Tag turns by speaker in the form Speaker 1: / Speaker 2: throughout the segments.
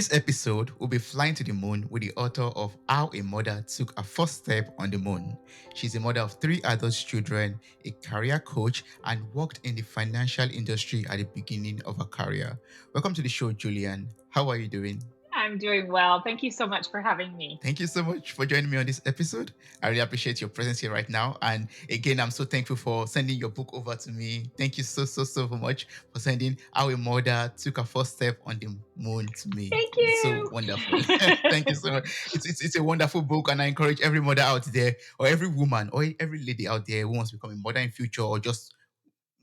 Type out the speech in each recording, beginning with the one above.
Speaker 1: this episode, we'll be flying to the moon with the author of How a Mother Took a First Step on the Moon. She's a mother of three adult children, a career coach, and worked in the financial industry at the beginning of her career. Welcome to the show, Julianne. How are you doing?
Speaker 2: I'm doing well. Thank you so much for having me.
Speaker 1: Thank you so much for joining me on this episode. I really appreciate your presence here right now. And again, I'm so thankful for sending your book over to me. Thank you so much for sending How a Mother Took a First Step on the Moon to me.
Speaker 2: Thank
Speaker 1: It's so
Speaker 2: you.
Speaker 1: wonderful. Thank you so much. It's a wonderful book, and I encourage every mother out there, or every woman, or every lady out there who wants to become a mother in future, or just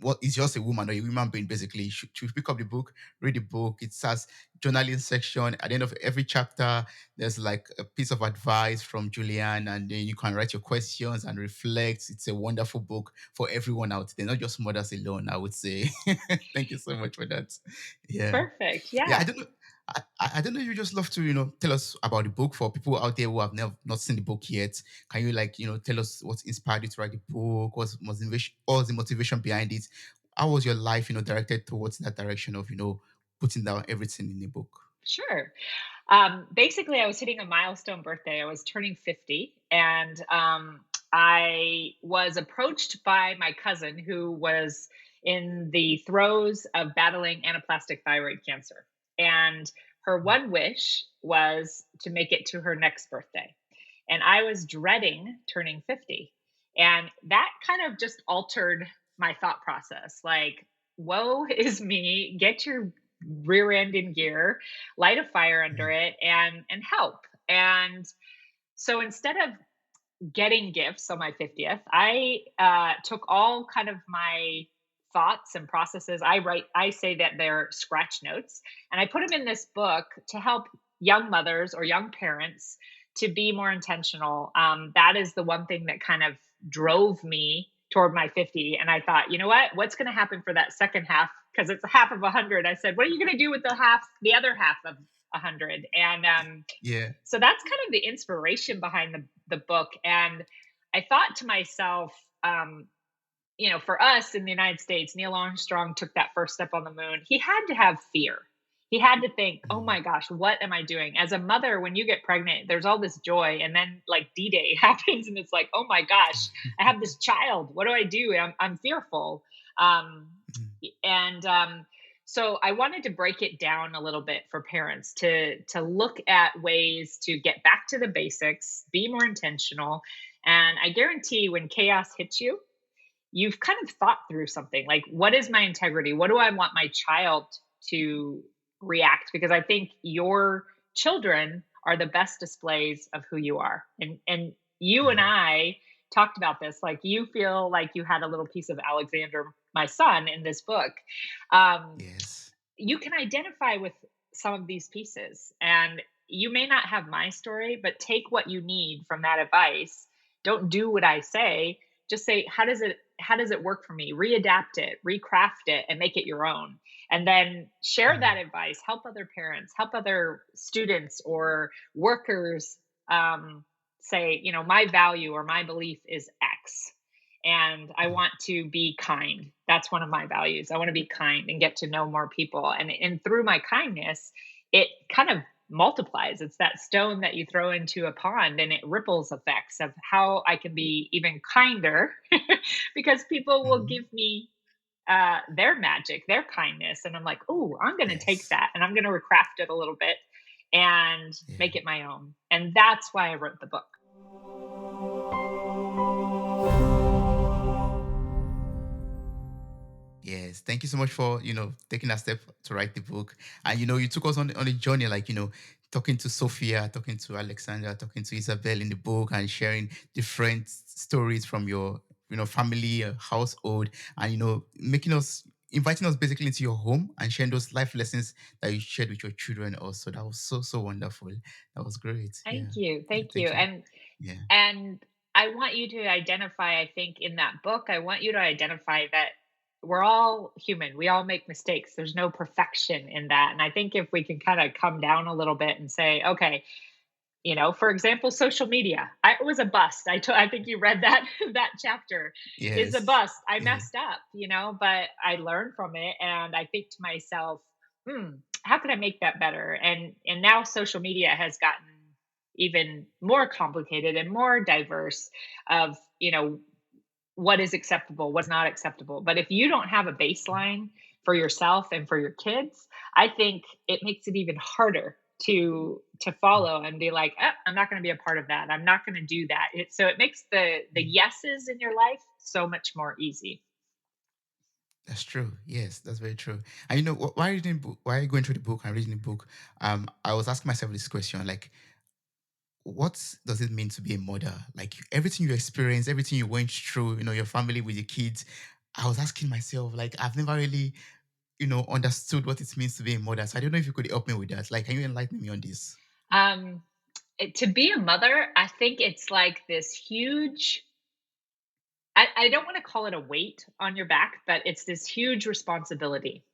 Speaker 1: what is just a woman or a human being basically should pick up the book, read the book. It has journaling section at the end of every chapter. There's like a piece of advice from Julianne, and then you can write your questions and reflect. It's a wonderful book for everyone out there, not just mothers alone, I would say. Thank you so much for that. Yeah.
Speaker 2: Perfect.
Speaker 1: Yeah, I
Speaker 2: Yeah.
Speaker 1: don't know. I don't know. You just love to, tell us about the book for people out there who have never not seen the book yet. Can you tell us what inspired you to write the book? What was the motivation behind it? How was your life, directed towards that direction of, putting down everything in the book?
Speaker 2: Sure. Basically, I was hitting a milestone birthday. I was turning 50, and I was approached by my cousin who was in the throes of battling anaplastic thyroid cancer. And her one wish was to make it to her next birthday. And I was dreading turning 50. And that kind of just altered my thought process. Like, woe is me, get your rear end in gear, light a fire under
Speaker 1: Mm,
Speaker 2: it, and help. And so instead of getting gifts on my 50th, I took all kind of my thoughts and processes. I say that they're scratch notes, and I put them in this book to help young mothers or young parents to be more intentional. That is the one thing that kind of drove me toward my 50. And I thought, you know what? What's going to happen for that second half? Because it's a half of 100. I said, what are you going to do with the other half of 100? And
Speaker 1: yeah.
Speaker 2: so that's kind of the inspiration behind the book. And I thought to myself, for us in the United States, Neil Armstrong took that first step on the moon. He had to have fear. He had to think, oh
Speaker 1: Mm,
Speaker 2: my gosh, what am I doing? As a mother, when you get pregnant, there's all this joy. And then like D-Day happens and it's like, oh my gosh, I have this child. What do I do? I'm fearful. Um,
Speaker 1: mm,
Speaker 2: and so I wanted to break it down a little bit for parents to look at ways to get back to the basics, be more intentional. And I guarantee when chaos hits you, you've kind of thought through something like, what is my integrity? What do I want my child to react? Because I think your children are the best displays of who you are. And you and
Speaker 1: mm.
Speaker 2: I talked about this. Like, you feel like you had a little piece of Alexander, my son, in this book. Um,
Speaker 1: Yes.
Speaker 2: you can identify with some of these pieces, and you may not have my story, but take what you need from that advice. Don't do what I say. Just say, how does it work for me? Readapt it, recraft it, and make it your own. And then share that
Speaker 1: Mm,
Speaker 2: advice. Help other parents, help other students or workers. Say, my value or my belief is X, and I
Speaker 1: mm.
Speaker 2: want to be kind. That's one of my values. I want to be kind and get to know more people. And through my kindness, it kind of multiplies. It's that stone that you throw into a pond and it ripples effects of how I can be even kinder because people will
Speaker 1: Mhm.
Speaker 2: give me their magic, their kindness. And I'm like, oh, I'm going to take
Speaker 1: Yes.
Speaker 2: that and I'm going to recraft it a little bit and
Speaker 1: Yeah.
Speaker 2: make it my own. And that's why I wrote the book.
Speaker 1: Yes. Thank you so much for, taking that step to write the book. And you took us on a journey, like, talking to Sophia, talking to Alexandra, talking to Isabel in the book and sharing different stories from your, family, household, and making us inviting us basically into your home and sharing those life lessons that you shared with your children also. That was so wonderful. That was great.
Speaker 2: Thank
Speaker 1: Yeah.
Speaker 2: you.
Speaker 1: Yeah.
Speaker 2: Thank you.
Speaker 1: Thank you.
Speaker 2: And
Speaker 1: Yeah.
Speaker 2: And I want you to identify, I think, in that book, I want you to identify that we're all human. We all make mistakes. There's no perfection in that. And I think if we can kind of come down a little bit and say, okay, for example, social media. It was a bust. I think you read that that chapter is a
Speaker 1: Yes.
Speaker 2: bust. I
Speaker 1: Yeah.
Speaker 2: messed up, but I learned from it, and I think to myself, how can I make that better? And now social media has gotten even more complicated and more diverse of, what is acceptable, what's not acceptable. But if you don't have a baseline for yourself and for your kids, I think it makes it even harder to follow and be like, I'm not going to be a part of that. I'm not going to do that. So it makes the yeses in your life so much more easy.
Speaker 1: That's true. Yes, that's very true. And while reading book, while going through the book and reading the book, I was asking myself this question: like, what does it mean to be a mother? Like everything you experience, everything you went through, your family with your kids. I was asking myself, like, I've never really, understood what it means to be a mother. So I don't know if you could help me with that. Like, can you enlighten me on this?
Speaker 2: Um, to be a mother, I think it's like this huge. I don't want to call it a weight on your back, but it's this huge responsibility.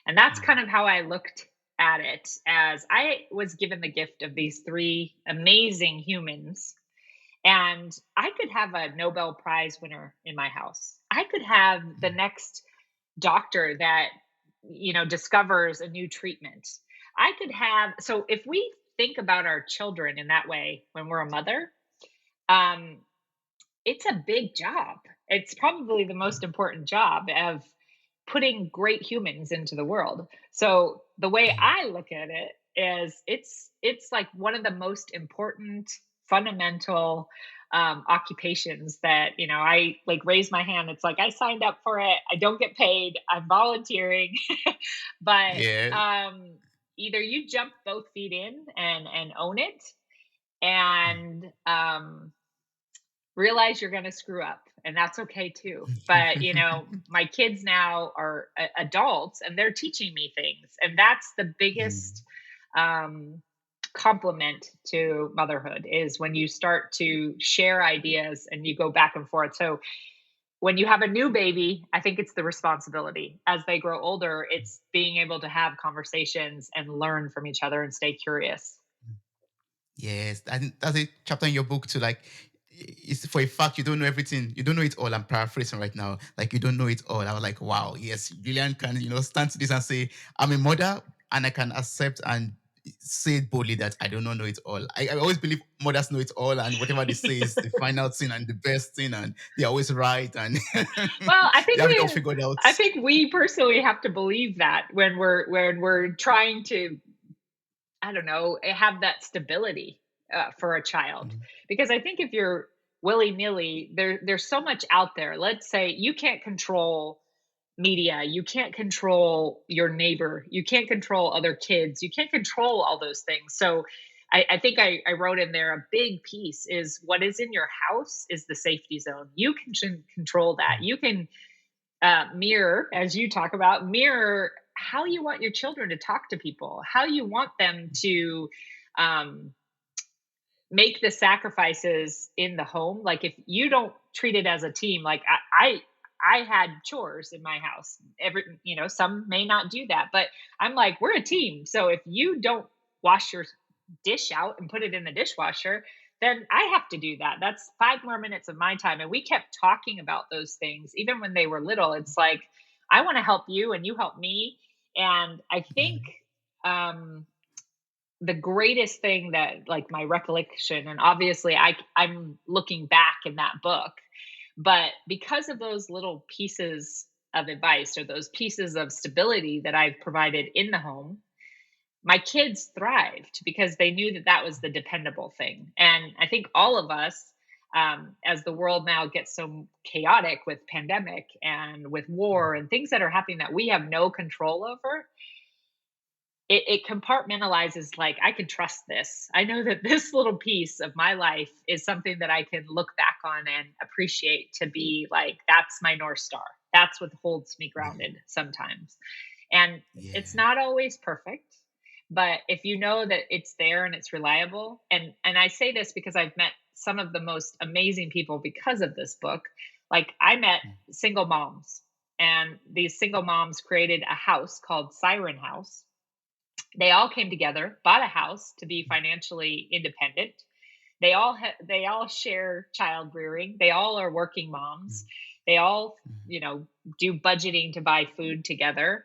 Speaker 2: And that's
Speaker 1: Mm,
Speaker 2: kind of how I looked at it, as I was given the gift of these three amazing humans. And I could have a Nobel Prize winner in my house. I could have the
Speaker 1: mm,
Speaker 2: next doctor that, discovers a new treatment. I could have, so if we think about our children in that way when we're a mother, um, it's a big job. It's probably the most important job of putting great humans into the world. So the way
Speaker 1: mm,
Speaker 2: I look at it is it's like one of the most important fundamental occupations that, I like raise my hand. It's like I signed up for it. I don't get paid. I'm volunteering, but
Speaker 1: yeah.
Speaker 2: um, either you jump both feet in and own it,
Speaker 1: Mm.
Speaker 2: and realize you're going to screw up, and that's okay too. But my kids now are adults and they're teaching me things, and that's the biggest
Speaker 1: Mm.
Speaker 2: um compliment to motherhood, is when you start to share ideas and you go back and forth. So when you have a new baby, I think it's the responsibility. As they grow older, it's being able to have conversations and learn from each other and stay curious.
Speaker 1: Yes, I think that's a chapter in your book too. Like, it's for a fact you don't know everything. You don't know it all. I'm paraphrasing right now. Like, you don't know it all. I was like, wow, yes, Julian can stand to this and say, I'm a mother, and I can accept and say it boldly that I do not know it all. I always believe mothers know it all, and whatever they say is the final thing and the best thing, and they're always right, and
Speaker 2: Well, I
Speaker 1: they
Speaker 2: think
Speaker 1: have it all
Speaker 2: we
Speaker 1: figured out.
Speaker 2: I think we personally have to believe that when we're trying to, I don't know, have that stability for a child.
Speaker 1: Mm,
Speaker 2: Because I think if you're willy nilly, there's so much out there. Let's say you can't control media, you can't control your neighbor, you can't control other kids, you can't control all those things. So I think I wrote in there, a big piece is what is in your house is the safety zone. You can control that.
Speaker 1: mm,
Speaker 2: You can mirror, as you talk about, mirror how you want your children to talk to people, how you want them to um, make the sacrifices in the home. Like if you don't treat it as a team, like I had chores in my house. Some may not do that, but I'm like, we're a team. So if you don't wash your dish out and put it in the dishwasher, then I have to do that. That's 5 more minutes of my time. And we kept talking about those things, even when they were little. It's like, I want to help you and you help me. And I think
Speaker 1: mm,
Speaker 2: um, the greatest thing that, like, my recollection, and obviously I'm looking back in that book, but because of those little pieces of advice or those pieces of stability that I've provided in the home, my kids thrived because they knew that that was the dependable thing. And I think all of us, as the world now gets so chaotic with pandemic and with war and things that are happening that we have no control over, it compartmentalizes. Like, I can trust this. I know that this little piece of my life is something that I can look back on and appreciate, to be like, that's my North Star. That's what holds me
Speaker 1: yeah,
Speaker 2: grounded sometimes. And it's
Speaker 1: yeah.
Speaker 2: not always perfect, but if you know that it's there and it's reliable, and I say this because I've met some of the most amazing people because of this book. Like, I met
Speaker 1: Mm,
Speaker 2: single moms, and these single moms created a house called Siren House. They all came together, bought a house to be financially independent. They all share child rearing. They all are working moms.
Speaker 1: mm,
Speaker 2: They all,
Speaker 1: mm,
Speaker 2: do budgeting to buy food together.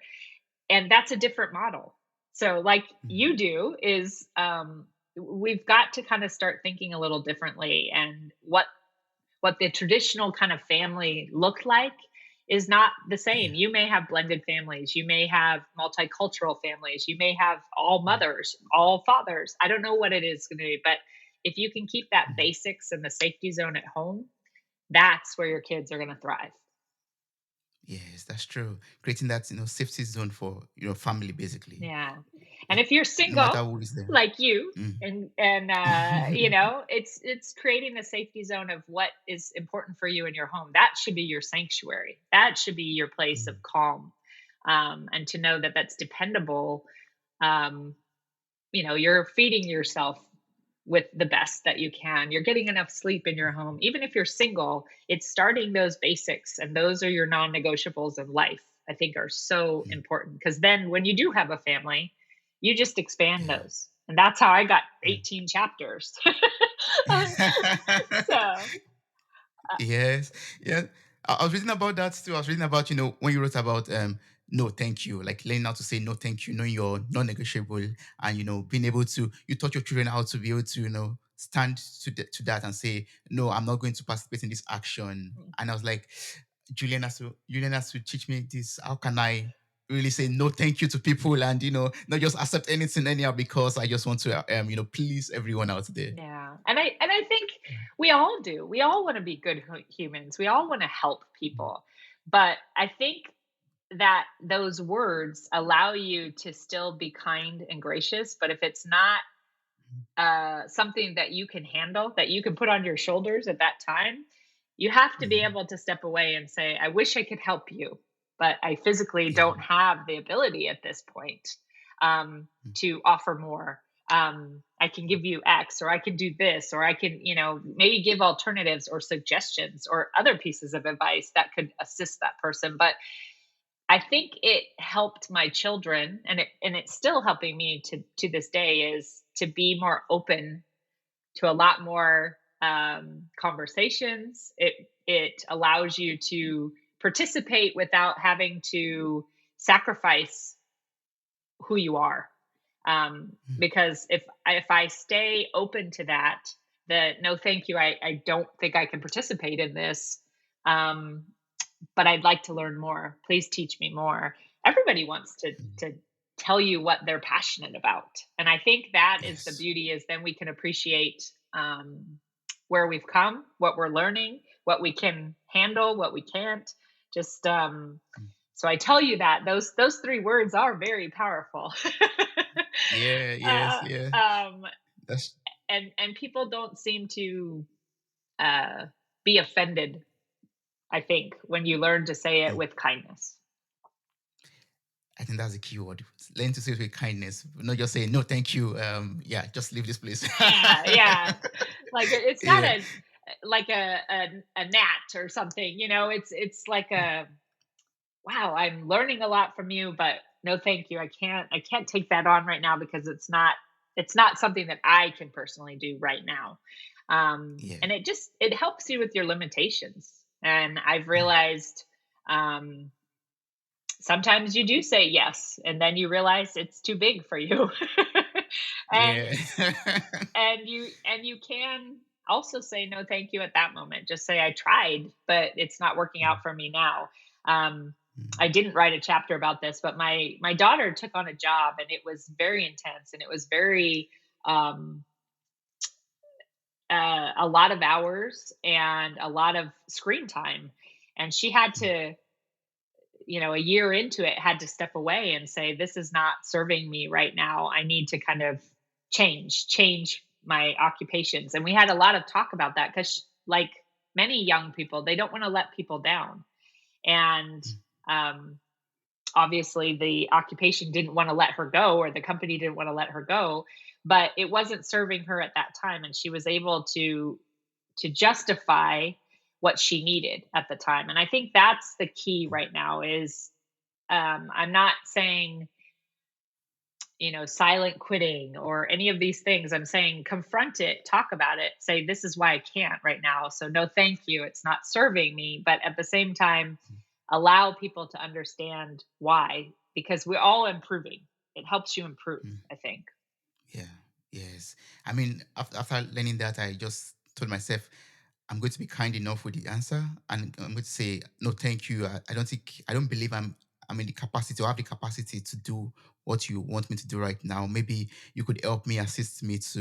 Speaker 2: And that's a different model. So, like
Speaker 1: Mhm.
Speaker 2: you do, is we've got to kind of start thinking a little differently, and what the traditional kind of family looked like is not the same.
Speaker 1: Yeah.
Speaker 2: You may have blended families, you may have multicultural families, you may have all
Speaker 1: Mhm.
Speaker 2: mothers, all fathers. I don't know what it is going to be, but if you can keep that
Speaker 1: Mhm.
Speaker 2: basics and the safety zone at home, that's where your kids are going to thrive.
Speaker 1: Yes, that's true. Creating that, safety zone for, family basically.
Speaker 2: Yeah. And
Speaker 1: Like,
Speaker 2: if you're
Speaker 1: no matter
Speaker 2: single
Speaker 1: who is there.
Speaker 2: like you,
Speaker 1: Mm.
Speaker 2: and it's creating a safety zone of what is important for you in your home. That should be your sanctuary. That should be your place of
Speaker 1: Mm.
Speaker 2: calm. And to know that that's dependable. um, you're feeding yourself with the best that you can. You're getting enough sleep in your home. Even if you're single, it's starting those basics, and those are your non-negotiables in life. I think are so
Speaker 1: Mm.
Speaker 2: important, because then when you do have a family, you just expand
Speaker 1: Yeah.
Speaker 2: those. And that's how I got
Speaker 1: Mm.
Speaker 2: 18 chapters. So,
Speaker 1: Yes, yeah. I was reading about that too. I was reading about, when you wrote about no thank you, like learning how to say no thank you, knowing your non-negotiable, and being able to, you taught your children how to be able to, stand to that and say, no, I'm not going to participate in this action. And I was like, Julian has to teach me this. How can I really say no thank you to people, and not just accept anything anyhow because I just want to please everyone out there.
Speaker 2: yeah. And I think we all do. We all want to be good humans. We all want to help people. But I think that those words allow you to still be kind and gracious, but if it's not something that you can handle, that you can put on your shoulders at that time, you have to be
Speaker 1: Yeah,
Speaker 2: able to step away and say, I wish I could help you, but I physically
Speaker 1: yeah,
Speaker 2: don't have the ability at this point um,
Speaker 1: mm,
Speaker 2: to offer more. I can give you X, or I can do this, or I can, maybe give alternatives or suggestions or other pieces of advice that could assist that person. But I think it helped my children, and it's still helping me to this day, is to be more open to a lot more conversations. It allows you to participate without having to sacrifice who you are.
Speaker 1: mm,
Speaker 2: Because if I stay open to that, that no, thank you, I don't think I can participate in this. Um, but I'd like to learn more. Please teach me more. Everybody wants to
Speaker 1: mm.
Speaker 2: to tell you what they're passionate about, and I think that is the
Speaker 1: Yes.
Speaker 2: beauty. Is then we can appreciate where we've come, what we're learning, what we can handle, what we can't. Just
Speaker 1: Mm.
Speaker 2: so I tell you that those three words are very powerful.
Speaker 1: Yeah, yes,
Speaker 2: uh,
Speaker 1: yeah.
Speaker 2: um,
Speaker 1: That's
Speaker 2: and people don't seem to uh, be offended, I think, when you learn to say it
Speaker 1: mm,
Speaker 2: with kindness.
Speaker 1: I think that's the key word. Learn to say it with kindness, not just say no, thank you. Yeah, just leave this place.
Speaker 2: Yeah, yeah. Like it's not
Speaker 1: Yeah.
Speaker 2: a gnat or something, it's like a wow, I'm learning a lot from you, but no thank you. I can't take that on right now, because it's not something that I can personally do right now.
Speaker 1: Yeah.
Speaker 2: And it helps you with your limitations. And I've
Speaker 1: Mm.
Speaker 2: realized um sometimes you do say yes, and then you realize it's too big for you. and
Speaker 1: Yeah.
Speaker 2: and you can also say no thank you at that moment. Just say, I tried, but it's not working out
Speaker 1: Mm,
Speaker 2: for me now. um, I
Speaker 1: mm,
Speaker 2: didn't write a chapter about this, but my daughter took on a job, and it was very intense, and it was very um, a lot of hours and a lot of screen time, and she had
Speaker 1: mm,
Speaker 2: to, a year into it, had to step away and say, this is not serving me right now. I need to kind of change my occupations. And we had a lot of talk about that, because like many young people, they don't want to let people down. And
Speaker 1: mm,
Speaker 2: um, obviously the occupation didn't want to let her go, or the company didn't want to let her go, but it wasn't serving her at that time, and she was able to justify what she needed at the time. And I think that's the key
Speaker 1: mm.
Speaker 2: right now. Is I'm not saying, silent quitting or any of these things. I'm saying confront it, talk about it, say, this is why I can't right now. So, no, thank you. It's not serving me. But at the same time, allow people to understand why, because we're all improving. it helps you improve,
Speaker 1: Mm.
Speaker 2: I think.
Speaker 1: Yeah. Yes. I mean, after learning that, I just told myself, I'm going to be kind enough with the answer, and I'm going to say no, thank you. I don't believe I'm in the capacity or have the capacity to do what you want me to do right now. Maybe you could help me, assist me to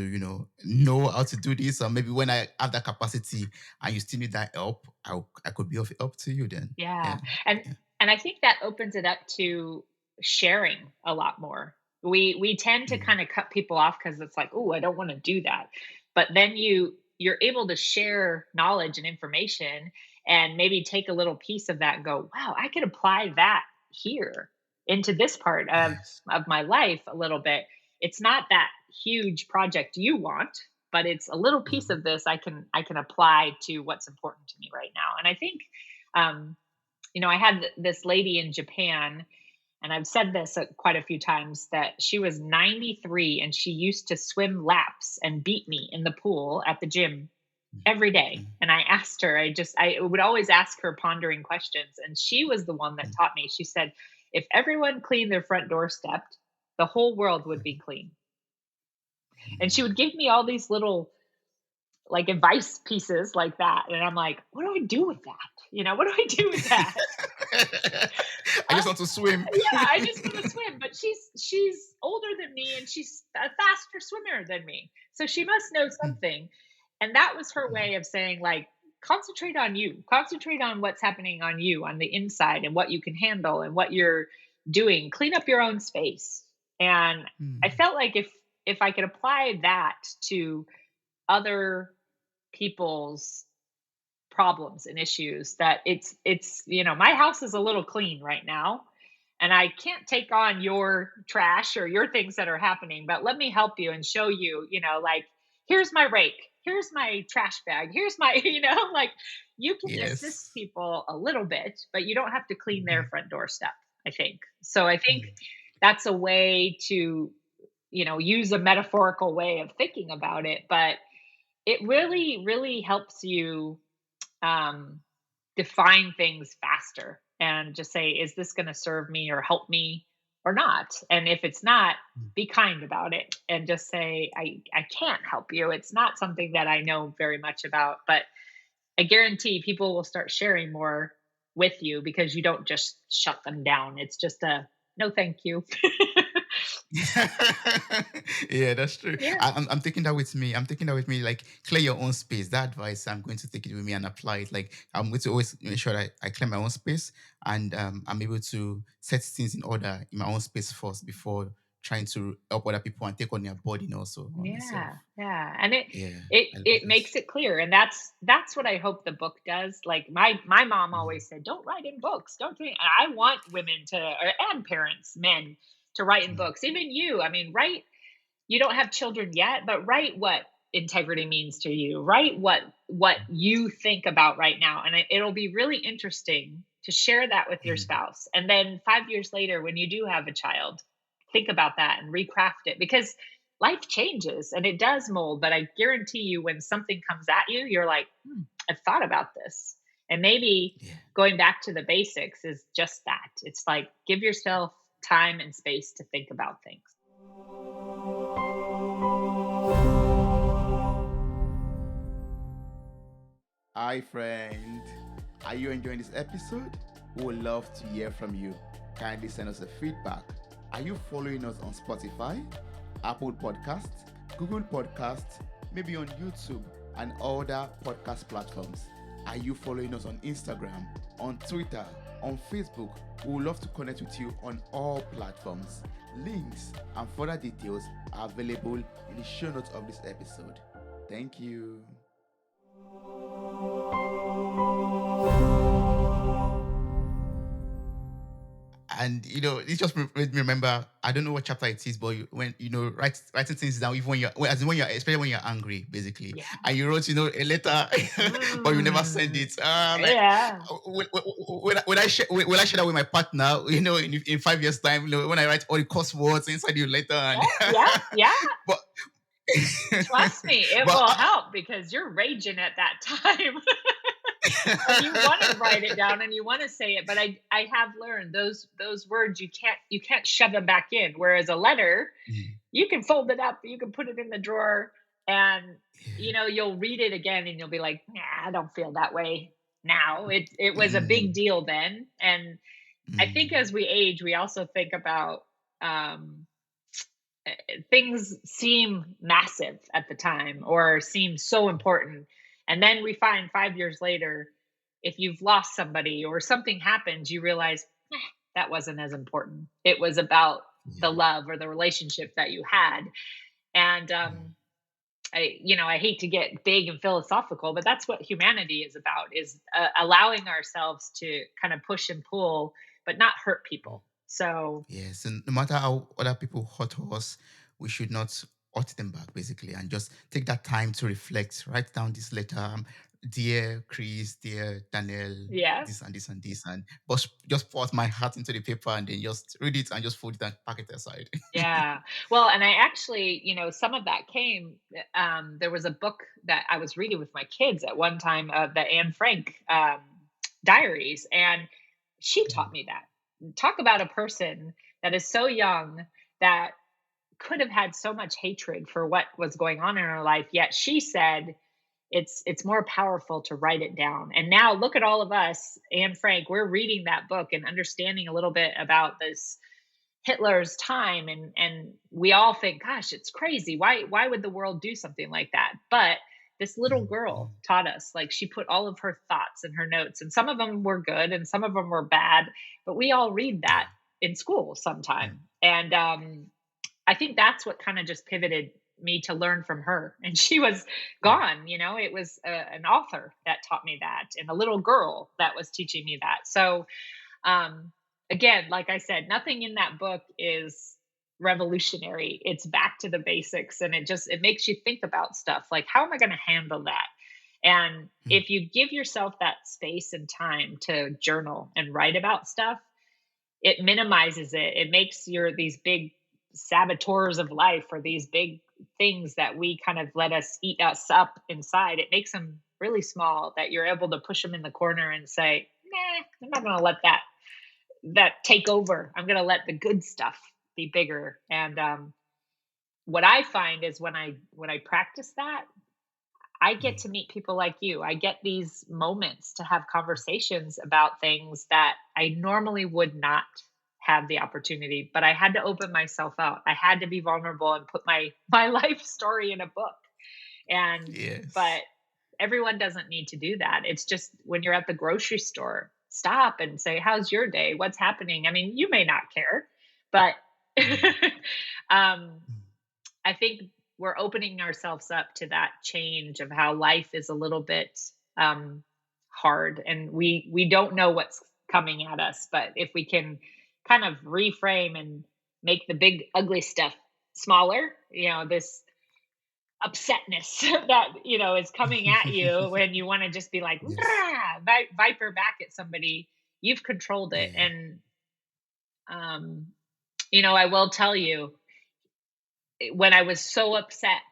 Speaker 1: know how to do this, or maybe when I have that capacity and you still need that help, I could be of help to you then.
Speaker 2: Yeah.
Speaker 1: Yeah.
Speaker 2: And
Speaker 1: Yeah.
Speaker 2: and I think that opens it up to sharing a lot more. We tend to
Speaker 1: Mm,
Speaker 2: kind of cut people off because it's like, oh, I don't want to do that. But then you're able to share knowledge and information and maybe take a little piece of that and go, wow, I could apply that here into this part
Speaker 1: yes.
Speaker 2: of my life a little bit. It's not that huge project you want, but it's a little piece
Speaker 1: Mm,
Speaker 2: of this I can apply to what's important to me right now. And I think um, I had this lady in Japan, and I've said this quite a few times that she was 93 and she used to swim laps and beat me in the pool at the gym
Speaker 1: mm,
Speaker 2: every day.
Speaker 1: mm,
Speaker 2: And I asked her, I would always ask her pondering questions. And she was the one that
Speaker 1: mm,
Speaker 2: taught me. She said, if everyone cleaned their front doorstep, the whole world would be clean. And she would give me all these little like advice pieces like that. And I'm like, what do I do with that? What do I do with that?
Speaker 1: mm. I
Speaker 2: Uh,
Speaker 1: just want to swim.
Speaker 2: yeah, I just want to swim, but she's older than me and she's a faster swimmer than me. So she must know
Speaker 1: Mm,
Speaker 2: something. And that was her
Speaker 1: mm,
Speaker 2: way of saying like concentrate on you. Concentrate on what's happening on you on the inside and what you can handle and what you're doing. Clean up your own space. And I
Speaker 1: mm,
Speaker 2: felt like if I could apply that to other people's problems and issues, that my house is a little clean right now and I can't take on your trash or your things that are happening, but let me help you and show you, like here's my rake, here's my trash bag, here's my like you can assist
Speaker 1: yes.
Speaker 2: people a little bit, but you don't have to clean their
Speaker 1: Mm,
Speaker 2: front doorstep, I think. So I think
Speaker 1: mm,
Speaker 2: that's a way to use a metaphorical way of thinking about it, but it really really helps you um, define things faster and just say, is this going to serve me or help me or not? And if it's not,
Speaker 1: mm.
Speaker 2: be kind about it and just say, I can't help you. It's not something that I know very much about, but I guarantee people will start sharing more with you because you don't just shut them down. It's just a no, thank you.
Speaker 1: Yeah, that's true.
Speaker 2: Yeah.
Speaker 1: I'm taking that with me. I'm taking that with me. Like, clear your own space. That advice, I'm going to take it with me and apply it. Like, I'm going to always make sure that I clear my own space and I'm able to set things in order in my own space first before trying to help other people and take on their burden also on myself.
Speaker 2: Yeah, yeah, and it
Speaker 1: Yeah,
Speaker 2: it
Speaker 1: I love
Speaker 2: it
Speaker 1: this.
Speaker 2: makes it clear, and that's what I hope the book does. Like my mom
Speaker 1: Mhm,
Speaker 2: always said, "Don't write in books. Don't do it." I want women to, and parents, men, to write in
Speaker 1: mm,
Speaker 2: books. Even you, I mean, write. You don't have children yet, but write what integrity means to you. Write what you think about right now, and it'll be really interesting to share that with your
Speaker 1: mm,
Speaker 2: spouse. And then 5 years later, when you do have a child, think about that and recraft it because life changes and it does mold. But I guarantee you, when something comes at you, you're like, I've thought about this. And maybe
Speaker 1: yeah.
Speaker 2: going back to the basics is just that. It's like give yourself time and space to think about things.
Speaker 1: Hi, friend. Are you enjoying this episode? We would love to hear from you. Kindly send us a feedback. Are you following us on Spotify, Apple Podcasts, Google Podcasts, maybe on YouTube and other podcast platforms? Are you following us on Instagram, on Twitter, on Facebook? We would love to connect with you on all platforms. Links and further details are available in the show notes of this episode. Thank you. And it just made me remember. I don't know what chapter it is, but when writing things down, even as in when you're, especially when you're angry, basically,
Speaker 2: Yeah.
Speaker 1: and you wrote a letter, but you never send
Speaker 2: Mm.
Speaker 1: it. Like,
Speaker 2: Yeah.
Speaker 1: will I share that with my partner? In 5 years time, when I write all the curse words inside your letter, and
Speaker 2: Yeah, yeah, yeah.
Speaker 1: but
Speaker 2: Trust me, it
Speaker 1: but
Speaker 2: will help because you're raging at that time. And you wanna write it down and you wanna say it, but I have learned those words you can't shove them back in, whereas a letter,
Speaker 1: Mm,
Speaker 2: you can fold it up, you can put it in the drawer, and,
Speaker 1: yeah.
Speaker 2: you'll read it again and you'll be like, "Nah, I don't feel that way now." It was a big
Speaker 1: Mm,
Speaker 2: deal then, and I think
Speaker 1: mm,
Speaker 2: as we age, we also think about, um, things seem massive at the time or seem so important, and then we find 5 years later, if you've lost somebody or something happens, you realize, "Eh, that wasn't as important. It was about the
Speaker 1: yeah.
Speaker 2: love or the relationship that you had." And,
Speaker 1: Mm,
Speaker 2: I hate to get big and philosophical, but that's what humanity is about, is, allowing ourselves to kind of push and pull, but not hurt
Speaker 1: mm.
Speaker 2: people. So,
Speaker 1: Yes, and no matter how other people hurt us, we should not hurt them back, basically, and just take that time to reflect. Write down this letter, dear Chris, dear Daniel,
Speaker 2: yeah.
Speaker 1: this and this and this, and just pour my heart into the paper and then just read it and just fold it and pack it aside.
Speaker 2: Yeah. Well, and I actually, some of that came, there was a book that I was reading with my kids at one time, the Anne Frank diaries, and she taught
Speaker 1: Mm,
Speaker 2: me that. Talk about a person that is so young that could have had so much hatred for what was going on in her life, yet she said it's more powerful to write it down. And now look at all of us, Anne Frank, we're reading that book and understanding a little bit about this Hitler's time, and we all think, gosh, it's crazy. Why would the world do something like that? But this little
Speaker 1: mm, mm,
Speaker 2: girl taught us, like, she put all of her thoughts in her notes, and some of them were good and some of them were bad, but we all read that
Speaker 1: yeah.
Speaker 2: in school
Speaker 1: Mm,
Speaker 2: sometime. And I think that's what kind of just pivoted me to learn from her. And she was
Speaker 1: mm,
Speaker 2: gone, it was an author that taught me that, and a little girl that was teaching me that. So um, again, like I said, nothing in that book is revolutionary. It's back to the basics, and it makes you think about stuff like, how am I going to handle that? And
Speaker 1: mm,
Speaker 2: if you give yourself that space and time to journal and write about stuff, it minimizes it. It makes your these big saboteurs of life, or these big things that we kind of let us eat us up inside. It makes them really small, that you're able to push them in the corner and say, "Nah, I'm not going to let that take over. I'm going to let the good stuff be bigger." And what I find is when I practice that, I get
Speaker 1: mm,
Speaker 2: to meet people like you. I get these moments to have conversations about things that I normally would not have the opportunity, but I had to open myself out. I had to be vulnerable and put my life story in a book. And
Speaker 1: yes.
Speaker 2: but everyone doesn't need to do that. It's just when you're at the grocery store, stop and say, "How's your day? What's happening?" I mean, you may not care, but
Speaker 1: Mm,
Speaker 2: um,
Speaker 1: mm,
Speaker 2: I think we're opening ourselves up to that change of how life is a little bit um, hard, and we don't know what's coming at us. But if we can kind of reframe and make the big ugly stuff smaller, this upsetness that is coming at you when you want to just be like,
Speaker 1: yes.
Speaker 2: "Rah," viper back at somebody, you've controlled it.
Speaker 1: Yeah.
Speaker 2: And um, I will tell you, when I was so upset,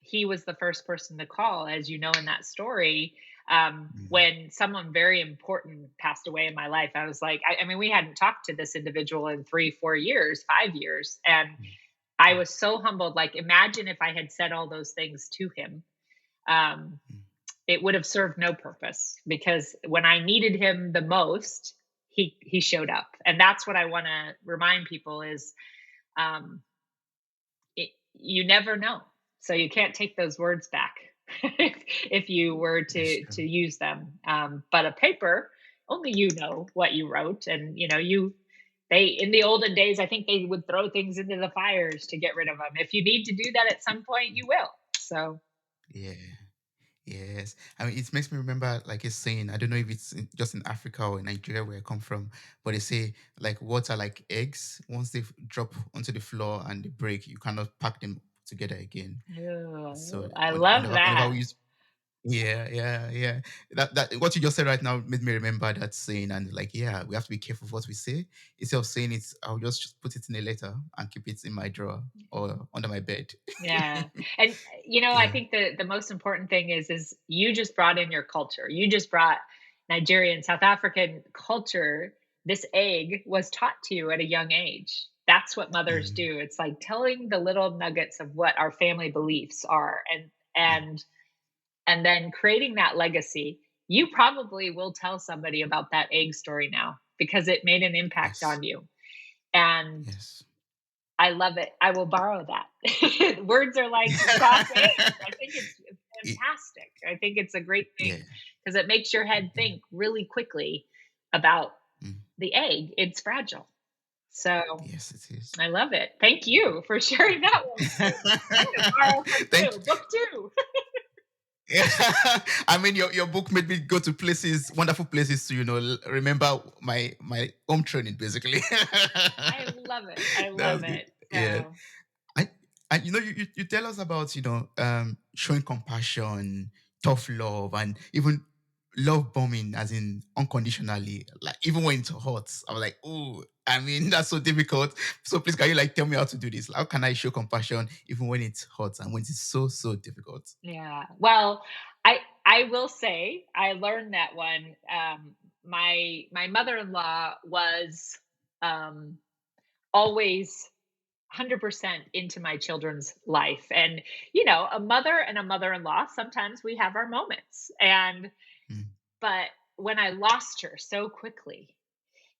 Speaker 2: he was the first person to call, as you know, in that story.
Speaker 1: Mm,
Speaker 2: When someone very important passed away in my life, I was like, I mean, we hadn't talked to this individual in 3, 4 years, 5 years. And
Speaker 1: mm,
Speaker 2: I
Speaker 1: mm,
Speaker 2: was so humbled. Like, imagine if I had said all those things to him. Um,
Speaker 1: mm.
Speaker 2: it would have served no purpose, because when I needed him the most, he showed up. And that's what I want to remind people is, um, you never know. So you can't take those words back if you were
Speaker 1: That's
Speaker 2: to
Speaker 1: true.
Speaker 2: use them. But a paper, only you know what you wrote, and they, in the olden days, I think they would throw things into the fires to get rid of them. If you need to do that at some point, you will. So
Speaker 1: Yeah. Yes, I mean it makes me remember like a saying. I don't know if it's just in Africa or in Nigeria where I come from, but they say like words are like eggs. Once they drop onto the floor and they break, you cannot pack them together again. So
Speaker 2: I love
Speaker 1: whenever we
Speaker 2: that.
Speaker 1: use Yeah, yeah, yeah. That what you just said right now made me remember that saying, and like, yeah, we have to be careful of what we say. Instead of saying it, I'll just put it in a letter and keep it in my drawer or under my bed.
Speaker 2: Yeah. And I
Speaker 1: Yeah.
Speaker 2: think the most important thing is you just brought in your culture. You just brought Nigerian, South African culture. This egg was taught to you at a young age. That's what mothers
Speaker 1: Mm,
Speaker 2: do. It's like telling the little nuggets of what our family beliefs are, and
Speaker 1: mm,
Speaker 2: then creating that legacy. You probably will tell somebody about that egg story now because it made an impact
Speaker 1: yes.
Speaker 2: on you. And
Speaker 1: Yes.
Speaker 2: I love it. I will borrow that. Words are like soft eggs. I think it's
Speaker 1: Y-
Speaker 2: fantastic. I think it's a great
Speaker 1: yeah.
Speaker 2: thing because it makes your head
Speaker 1: Yeah.
Speaker 2: think really quickly about
Speaker 1: Mm,
Speaker 2: the egg. It's fragile. So
Speaker 1: yes, it is.
Speaker 2: I love it. Thank you for sharing that one too. I'm gonna borrow from
Speaker 1: Thank
Speaker 2: you. Book two.
Speaker 1: Yeah, I mean, your book made me go to places, wonderful places to remember my home training, basically.
Speaker 2: I love it. I
Speaker 1: That's
Speaker 2: love
Speaker 1: good.
Speaker 2: it.
Speaker 1: Yeah,
Speaker 2: So
Speaker 1: I and you tell us about showing compassion, tough love, and even love bombing, as in unconditionally, like even when it's hot. I'm like, oh, I mean, that's so difficult. So please, can you like tell me how to do this? How can I show compassion even when it's hot and when it's so difficult?
Speaker 2: yeah. Well, I will say I learned that one. My mother-in-law was um, always 100% into my children's life, and a mother and a mother-in-law. Sometimes we have our moments, and
Speaker 1: Mm,
Speaker 2: but when I lost her so quickly,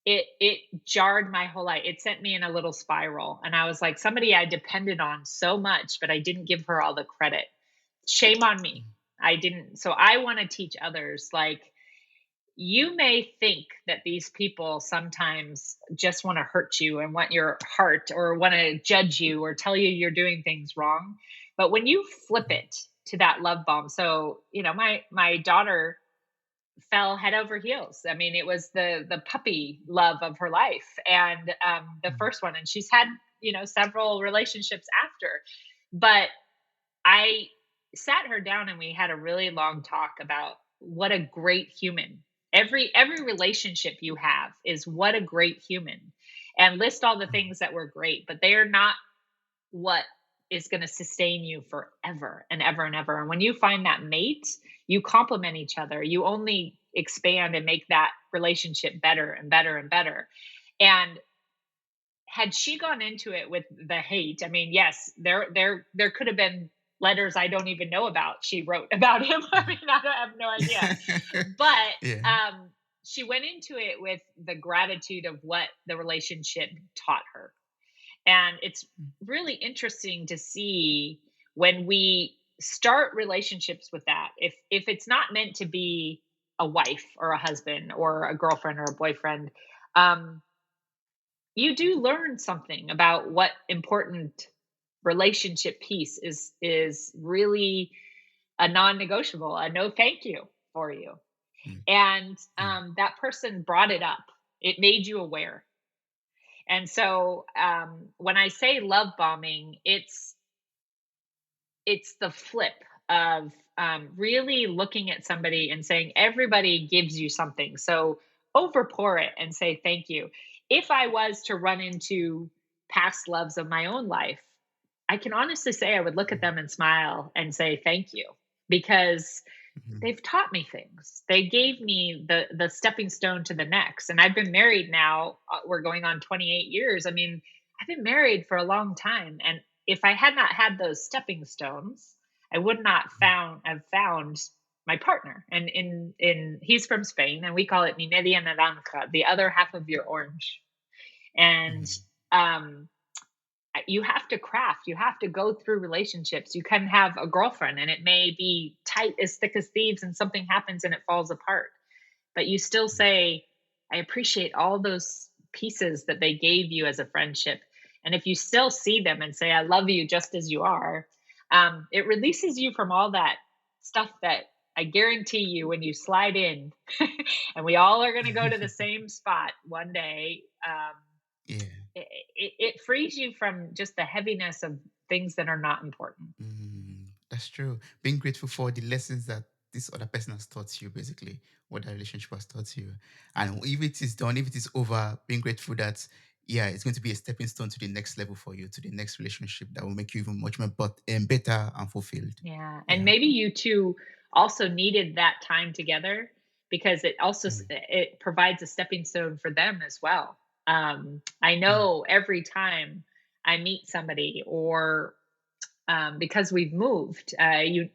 Speaker 2: it jarred my whole life. It sent me in a little spiral, and I was like, somebody I depended on so much, but I didn't give her all the credit. Shame on me.
Speaker 1: mm,
Speaker 2: I didn't. So I want to teach others, like, you may think that these people sometimes just want to hurt you and want your heart or want to judge you or tell you you're doing things wrong. But when you flip
Speaker 1: mm,
Speaker 2: it to that love bomb, so my daughter fell head over heels. I mean, it was the puppy love of her life, and the
Speaker 1: mm.
Speaker 2: first one, and she's had several relationships after. But I sat her down and we had a really long talk about what a great human. Every relationship you have is what a great human, and list all the
Speaker 1: Mm,
Speaker 2: things that were great, but they are not what is going to sustain you forever and ever and ever. And when you find that mate, you complement each other. You only expand and make that relationship better and better and better. And had she gone into it with the hate, I mean, yes, there could have been letters I don't even know about she wrote about him. I mean, I have no idea.
Speaker 1: mm.
Speaker 2: But
Speaker 1: Yeah.
Speaker 2: she went into it with the gratitude of what the relationship taught her. And it's
Speaker 1: Mm,
Speaker 2: really interesting to see when we start relationships with that. If it's not meant to be a wife or a husband or a girlfriend or a boyfriend, um, you do learn something about what important relationship piece is really a non-negotiable, a no thank you for you.
Speaker 1: mm,
Speaker 2: And
Speaker 1: mm,
Speaker 2: that person brought it up. It made you aware. And so when I say love bombing, it's the flip of really looking at somebody and saying everybody gives you something, so overpour it and say thank you. If I was to run into past loves of my own life, I can honestly say I would look at
Speaker 1: mm,
Speaker 2: them and smile and say thank you, because
Speaker 1: mhm,
Speaker 2: they've taught me things. They gave me the stepping stone to the next. And I've been married now, we're going on 28 years. I mean, I've been married for a long time, and if I had not had those stepping stones, I would not
Speaker 1: mm,
Speaker 2: found my partner. And in he's from Spain, and we call it mi media naranja, the other half of your orange. And
Speaker 1: mm,
Speaker 2: um you have to craft, you have to go through relationships. You can have a girlfriend and it may be tight as thick as thieves and something happens and it falls apart, but you still
Speaker 1: mm,
Speaker 2: say, I appreciate all those pieces that they gave you as a friendship. And if you still see them and say, I love you just as you are, it releases you from all that stuff that I guarantee you when you slide in, and we all are going to go to the same spot one day.
Speaker 1: yeah.
Speaker 2: It frees you from just the heaviness of things that are not important.
Speaker 1: Mm, that's true. Being grateful for the lessons that this other person has taught you, basically, what that relationship has taught you. And if it is done, if it is over, being grateful that, yeah, it's going to be a stepping stone to the next level for you, to the next relationship that will make you even much more better and fulfilled.
Speaker 2: Yeah, and
Speaker 1: Yeah.
Speaker 2: maybe you 2 also needed that time together because it also
Speaker 1: Mm.
Speaker 2: it provides a stepping stone for them as well. I
Speaker 1: Mm.
Speaker 2: know every time I meet somebody or because we've moved,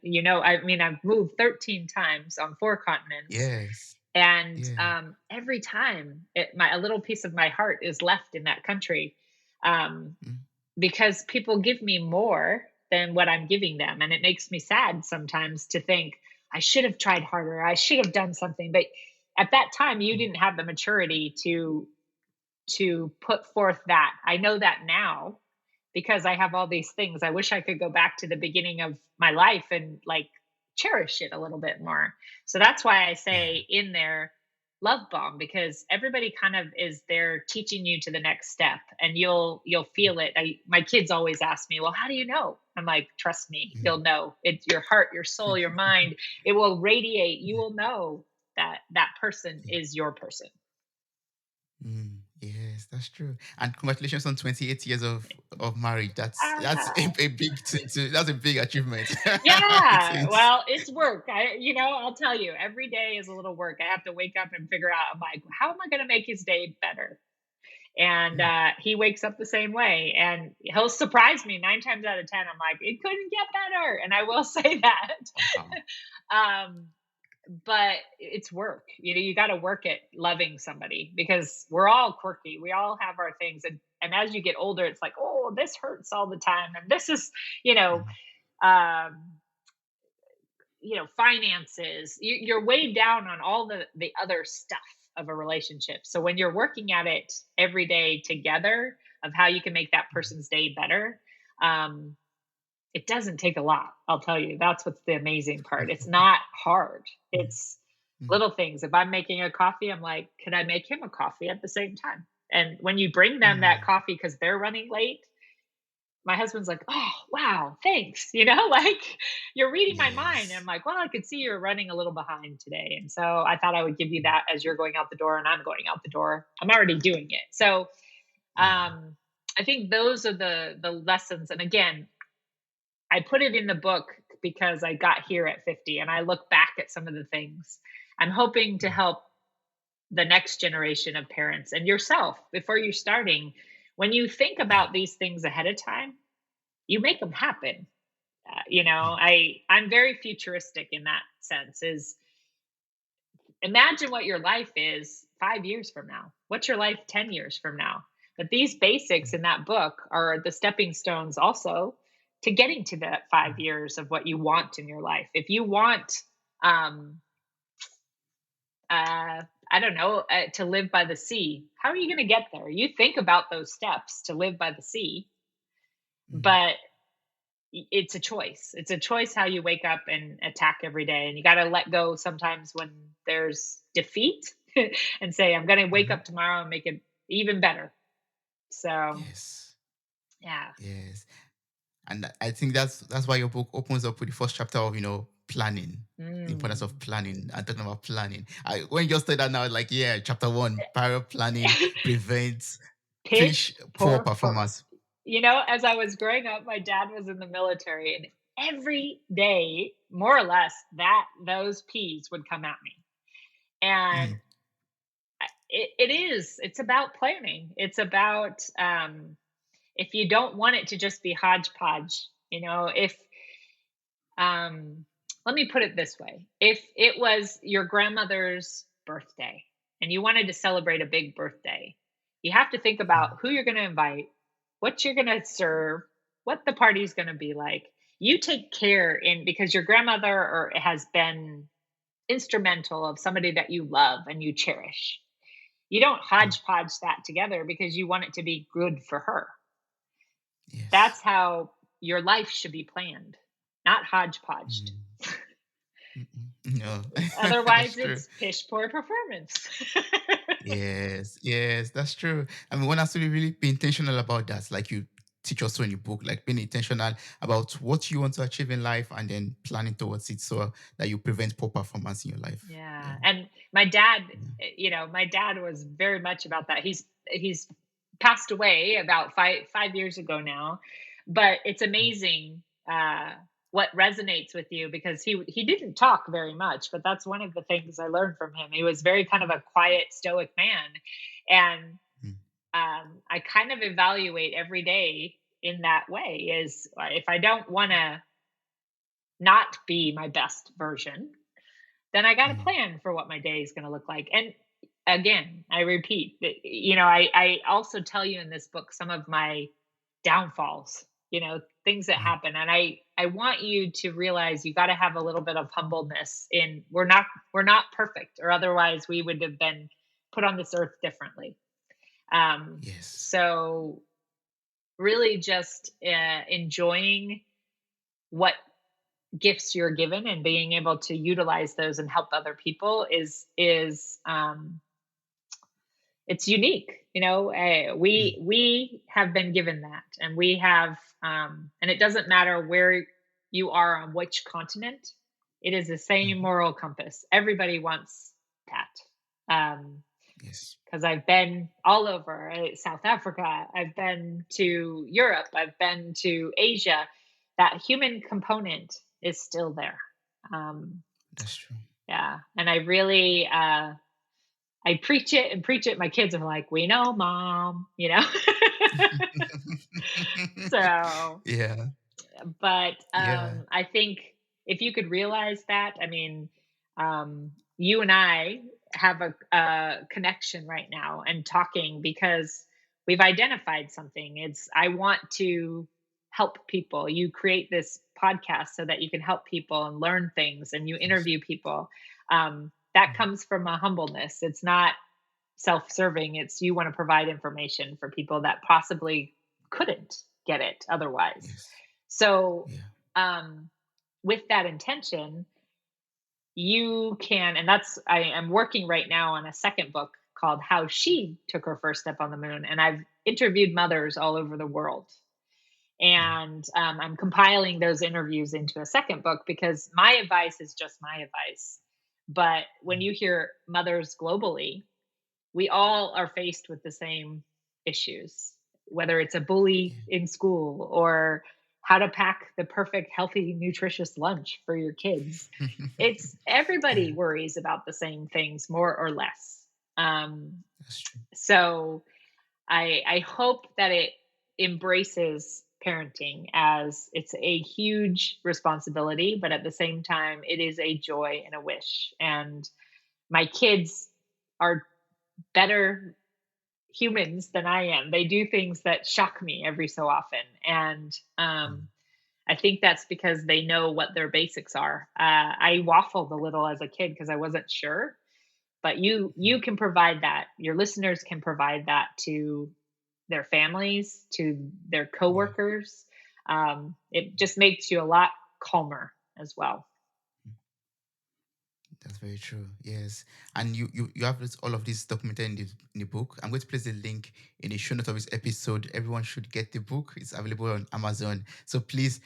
Speaker 2: you know, I mean, I've moved 13 times on 4 continents,
Speaker 1: Yes.
Speaker 2: and
Speaker 1: Yeah.
Speaker 2: every time a little piece of my heart is left in that country. Um,
Speaker 1: Mm.
Speaker 2: because people give me more than what I'm giving them. And it makes me sad sometimes to think I should have tried harder. I should have done something. But at that time you
Speaker 1: Mm.
Speaker 2: didn't have the maturity to put forth that. I know that now because I have all these things. I wish I could go back to the beginning of my life and like cherish it a little bit more. So that's why I
Speaker 1: Yeah.
Speaker 2: say in there love bomb because everybody kind of is there teaching you to the next step and you'll feel it. My kids always ask me, "Well, how do you know?" I'm like, "Trust me,
Speaker 1: Mm.
Speaker 2: you'll know. It's your heart, your soul, your mind. It will radiate. You
Speaker 1: Yeah.
Speaker 2: will know that that person
Speaker 1: Yeah.
Speaker 2: is your person."
Speaker 1: Mm, yes, that's true. And congratulations on 28 years of marriage. That's
Speaker 2: Ah.
Speaker 1: a big thing too. That's a big achievement. It
Speaker 2: Yeah,
Speaker 1: is.
Speaker 2: well, it's work. I'll tell you, every day is a little work. I have to wake up and figure out, I'm like, how am I going to make his day better? And
Speaker 1: Mm.
Speaker 2: he wakes up the same way, and he'll surprise me 9 times out of 10. I'm like, it couldn't get better, and I will say that.
Speaker 1: Wow.
Speaker 2: um, but it's work. You got to work at loving somebody because we're all quirky. We all have our things, and as you get older, it's like, oh, this hurts all the time, and this is, you know.
Speaker 1: Mm.
Speaker 2: Um, finances, you're weighed down on all the other stuff of a relationship. So when you're working at it every day together of how you can make that
Speaker 1: Mm.
Speaker 2: person's day better, um, it doesn't take a lot. I'll tell you, that's what's the amazing part. It's not hard.
Speaker 1: Mm.
Speaker 2: It's
Speaker 1: Mm.
Speaker 2: little things. If I'm making a coffee, I'm like, could I make him a coffee at the same time? And when you bring them that
Speaker 1: Mm.
Speaker 2: coffee because they're running late, my husband's like, "Oh, wow, thanks." Like, "You're reading my mind." And I'm
Speaker 1: Yes.
Speaker 2: like, "Well, I could see you're running a little behind today, and so I thought I would give you that as you're going out the door and I'm going out the door. I'm already doing it." So,
Speaker 1: Yeah.
Speaker 2: I think those are the lessons, and again, I put it in the book because I got here at 50 and I look back at some of the things. I'm hoping to
Speaker 1: Mm.
Speaker 2: help the next generation of parents and yourself before you're starting. When you think
Speaker 1: Yeah.
Speaker 2: about these things ahead of time, you make them happen.
Speaker 1: Mm.
Speaker 2: I'm very futuristic in that sense. Is imagine what your life is 5 years from now. What's your life 10 years from now? But these basics
Speaker 1: Mm.
Speaker 2: in that book are the stepping stones also to getting to that five
Speaker 1: Mm.
Speaker 2: years of what you want in your life. If you want, um, I don't know, to live by the sea, how are you going to get there? You think about those steps to live by the sea,
Speaker 1: Mm.
Speaker 2: but it's a choice. It's a choice how you wake up and attack every day. And you got to let go sometimes when there's defeat and say, I'm going to wake
Speaker 1: Mhm.
Speaker 2: up tomorrow and make it even better. So,
Speaker 1: Yes.
Speaker 2: yeah.
Speaker 1: Yes. And I think that's why your book opens up with the first chapter of, planning, the importance of
Speaker 2: Mm.
Speaker 1: planning and talking about planning. When you just said that now, like, yeah, chapter one, prior planning prevents
Speaker 2: Pish,
Speaker 1: fish poor
Speaker 2: poor, poor.
Speaker 1: performance.
Speaker 2: As I was growing up, my dad was in the military, and every day, more or less, those peas would come at me. And
Speaker 1: Mm.
Speaker 2: it's about planning. It's about if you don't want it to just be hodgepodge, if um let me put it this way. If it was your grandmother's birthday and you wanted to celebrate a big birthday, you have to think
Speaker 1: Mm.
Speaker 2: about who you're going to invite, what you're going to serve, what the party's going to be like. You take care in because your grandmother or has been instrumental of somebody that you love and you cherish. You don't
Speaker 1: Mm.
Speaker 2: hodgepodge that together because you want it to be good for her.
Speaker 1: Yes.
Speaker 2: That's how your life should be planned, not hodgepodged.
Speaker 1: Mm. Mm-mm. No, that's
Speaker 2: Otherwise,
Speaker 1: true.
Speaker 2: it's pish poor performance.
Speaker 1: Yes, yes, that's true. I mean, one has to be really be intentional about that. Like, you teach also in the book, like being intentional about what you want to achieve in life and then planning towards it so that you prevent poor performance in your life. Yeah.
Speaker 2: Yeah, and my dad,
Speaker 1: Yeah.
Speaker 2: my dad was very much about that. He's passed away about five years ago now, but it's amazing what resonates with you because he didn't talk very much, but that's one of the things I learned from him. He was very kind of a quiet, stoic man, and
Speaker 1: Mm,
Speaker 2: I kind of evaluate every day in that way. Is if I don't want to not be my best version, then I got a
Speaker 1: mm,
Speaker 2: plan for what my day is going to look like. And again, I repeat, I also tell you in this book some of my downfalls, things that
Speaker 1: mm.
Speaker 2: happen. And I want you to realize you got to have a little bit of humbleness in we're not perfect, or otherwise we would have been put on this earth differently.
Speaker 1: Yes.
Speaker 2: So really just enjoying what gifts you're given and being able to utilize those and help other people is it's unique.
Speaker 1: Mm,
Speaker 2: We have been given that, and we have and it doesn't matter where you are on which continent. It is the same
Speaker 1: mhm.
Speaker 2: moral compass. Everybody wants that.
Speaker 1: Yes.
Speaker 2: Because I've been all over South Africa, I've been to Europe, I've been to Asia. That human component is still there. Um,
Speaker 1: That's true.
Speaker 2: yeah, and I really I preach it and preach it. My kids are like, "We know, mom." So,
Speaker 1: Yeah.
Speaker 2: but
Speaker 1: Yeah.
Speaker 2: I think if you could realize that, I mean, you and I have a connection right now and talking because we've identified something. It's I want to help people. You create this podcast so that you can help people and learn things, and you
Speaker 1: Yes.
Speaker 2: interview people. That
Speaker 1: Mm,
Speaker 2: comes from a humbleness. It's not self-serving. It's you want to provide information for people that possibly couldn't get it otherwise.
Speaker 1: yes.
Speaker 2: So,
Speaker 1: Yeah.
Speaker 2: um, with that intention, you can, and I am working right now on a second book called How She Took Her First Step on the Moon. And I've interviewed mothers all over the world.
Speaker 1: Mm,
Speaker 2: And I'm compiling those interviews into a second book because my advice is just my advice. But when
Speaker 1: mm,
Speaker 2: you hear mothers globally, we all are faced with the same issues, whether it's a bully
Speaker 1: yeah.
Speaker 2: in school or how to pack the perfect, healthy, nutritious lunch for your kids. It's everybody
Speaker 1: Yeah.
Speaker 2: worries about the same things more or less. Um,
Speaker 1: That's true.
Speaker 2: so I hope that it embraces parenting as it's a huge responsibility, but at the same time, it is a joy and a wish. And my kids are better humans than I am. They do things that shock me every so often. And
Speaker 1: Mm,
Speaker 2: I think that's because they know what their basics are. I waffled a little as a kid because I wasn't sure, but you
Speaker 1: mm,
Speaker 2: can provide that. Your listeners can provide that to their families, to their
Speaker 1: yeah.
Speaker 2: coworkers. It just makes you a lot calmer as well.
Speaker 1: That's very true. Yes, and you have all of this documented in the book. I'm going to place the link in the show note of this episode. Everyone should get the book. It's available on Amazon. So please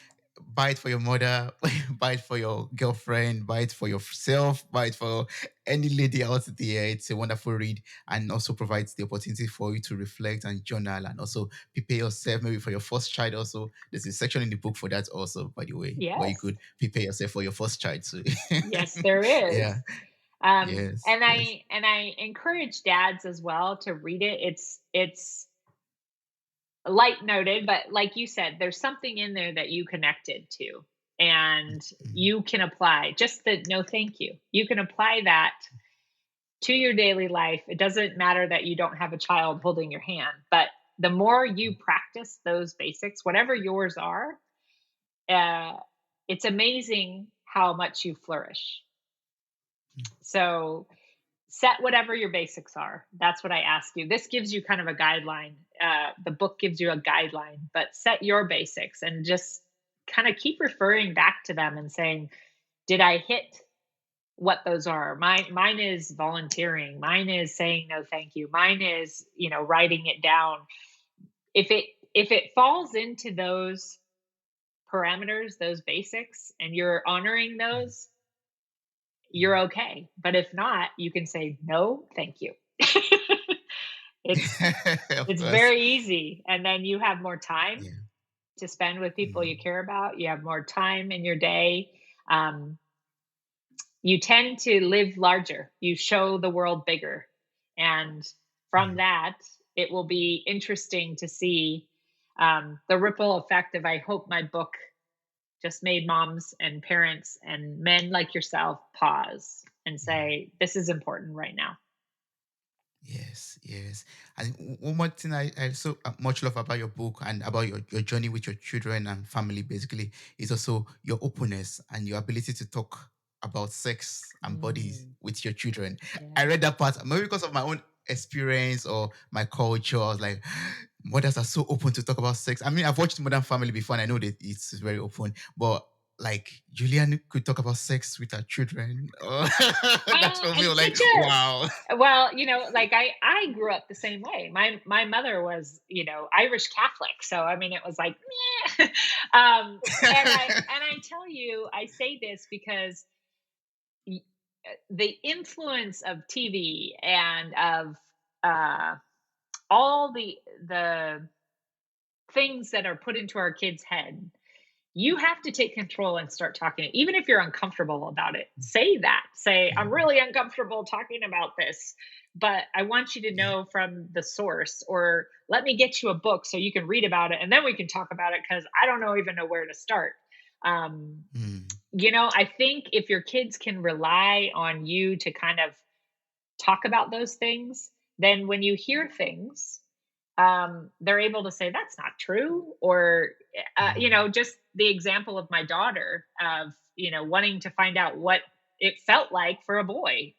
Speaker 1: buy it for your mother, buy it for your girlfriend, buy it for yourself, buy it for any lady out there. It's a wonderful read and also provides the opportunity for you to reflect and journal and also prepare yourself maybe for your first child. Also, there's a section in the book for that also, by the way, where you
Speaker 2: Yes.
Speaker 1: could prepare yourself for your first child. So
Speaker 2: Yes, there
Speaker 1: yeah.
Speaker 2: is.
Speaker 1: Yes,
Speaker 2: And
Speaker 1: yes,
Speaker 2: I encourage dads as well to read it. It's light noted, but like you said, there's something in there that you connected to, and
Speaker 1: mm,
Speaker 2: you can apply just the no thank you. You can apply that to your daily life. It doesn't matter that you don't have a child holding your hand, but the more you practice those basics, whatever yours are, uh, it's amazing how much you flourish.
Speaker 1: mm,
Speaker 2: So set whatever your basics are. That's what I ask you. This gives you kind of a guideline. The book gives you a guideline, but set your basics and just kind of keep referring back to them and saying, did I hit what those are? Mine is volunteering. Mine is saying no thank you. Mine is, writing it down. If it if it falls into those parameters, those basics, and you're honoring
Speaker 1: Mm.
Speaker 2: those, you're
Speaker 1: Mm.
Speaker 2: okay. But if not, you can say, "No, thank you." It's
Speaker 1: Of
Speaker 2: it's
Speaker 1: course.
Speaker 2: very easy, and then you have more time
Speaker 1: Yeah.
Speaker 2: to spend with people you
Speaker 1: Mm.
Speaker 2: care about. You have more time in your day. Um, you tend to live larger. You show the world bigger. And from
Speaker 1: Mm.
Speaker 2: that, it will be interesting to see the ripple effect of, I hope my book just made moms and parents and men like yourself pause and
Speaker 1: Yeah.
Speaker 2: say, this is important right now.
Speaker 1: Yes, yes. And one more thing I so much love about your book and about your journey with your children and family basically is also your openness and your ability to talk about sex and bodies
Speaker 2: Mm,
Speaker 1: with your children. I
Speaker 2: yeah.
Speaker 1: read that part maybe because of my own experience or my culture. I was like, mothers are so open to talk about sex. I mean, I've watched Modern Family before and I know that it's very open, but like Julianne could talk about sex with her children. Oh, that's for me.
Speaker 2: It's
Speaker 1: Like,
Speaker 2: such
Speaker 1: wow.
Speaker 2: a well, like I grew up the same way. My mother was, Irish Catholic, so I mean, it was like, meh. And I tell you, I say this because y- the influence of TV and of uh, all the things that are put into our kids' head, you have to take control and start talking. Even if you're uncomfortable about it, say that. Say, I'm
Speaker 1: Mm,
Speaker 2: really uncomfortable talking about this, but I want you to
Speaker 1: yeah.
Speaker 2: know from the source, or let me get you a book so you can read about it and then we can talk about it, because I don't know even know where to start. Um,
Speaker 1: Mm,
Speaker 2: I think if your kids can rely on you to kind of talk about those things, then when you hear things, they're able to say that's not true, or
Speaker 1: mm,
Speaker 2: just the example of my daughter of wanting to find out what it felt like for a boy.